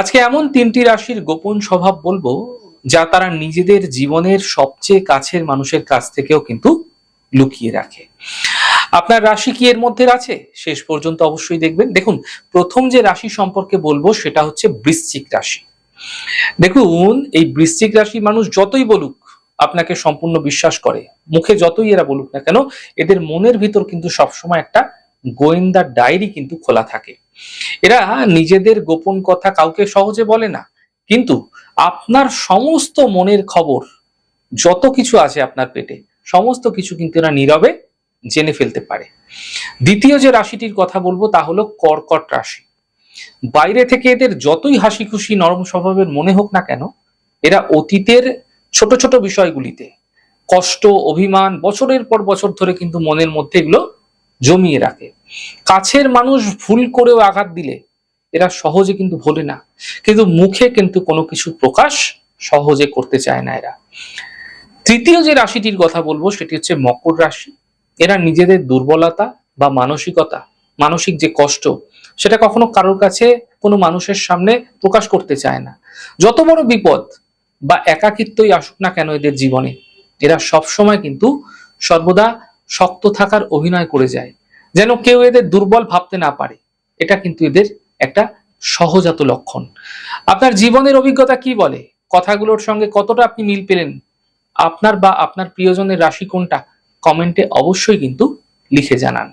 আজকে এমন তিনটি রাশির গোপন স্বভাব বলবো, যা তারা নিজেদের জীবনের সবচেয়ে কাছের মানুষের কাছ থেকেও কিন্তু লুকিয়ে রাখে। আপনার রাশি কি এর মধ্যে আছে? শেষ পর্যন্ত অবশ্যই দেখবেন। দেখুন, প্রথম যে রাশি সম্পর্কে বলবো সেটা হচ্ছে বৃশ্চিক রাশি। দেখুন, এই বৃশ্চিক রাশি মানুষ যতই বলুক আপনাকে সম্পূর্ণ বিশ্বাস করে, মুখে যতই এরা বলুক না কেন, এদের মনের ভিতর কিন্তু সবসময় একটা গোয়েন্দা ডায়েরি কিন্তু খোলা থাকে। এরা নিজেদের গোপন কথা কাউকে সহজে বলে না, কিন্তু আপনার সমস্ত মনের খবর, যত কিছু আছে আপনার পেটে, সমস্ত কিছু কিন্তু এরা নীরবে জেনে ফেলতে পারে। দ্বিতীয় যে রাশিটির কথা বলবো তা হলো কর্কট রাশি। বাইরে থেকে এদের যতই হাসি খুশি নরম স্বভাবের মনে হোক না কেন, এরা অতীতের ছোট ছোট বিষয়গুলিতে কষ্ট, অভিমান বছরের পর বছর ধরে কিন্তু মনের মধ্যে এগুলো জমিয়ে রাখে। কাছের মানুষ ভুল করেও আঘাত দিলে এরা সহজে কিন্তু ভোলে না, কিন্তু মুখে কিন্তু কোনো কিছু প্রকাশ সহজে করতে চায় না এরা। তৃতীয় যে রাশিটির কথা বলবো সেটি হচ্ছে মকর রাশি। এরা নিজেদের দুর্বলতা বা মানসিকতা, মানসিক যে কষ্ট, সেটা কখনো কারোর কাছে, কোনো মানুষের সামনে প্রকাশ করতে চায় না। যত বড় বিপদ বা একাকিত্বই আসুক না কেন এদের জীবনে, এরা সবসময় কিন্তু সর্বদা শক্ত থাকার অভিনয় করে যায়, যেন কেউ এদের দুর্বল ভাবতে না পারে। এটা কিন্তু এদের একটা সহজাত লক্ষণ। আপনার জীবনের অভিজ্ঞতা কি বলে? কথাগুলোর সঙ্গে কতটা আপনি মিল পেলেন? আপনার বা আপনার প্রিয়জনের রাশি কোনটা? কমেন্টে অবশ্যই কিন্তু লিখে জানান।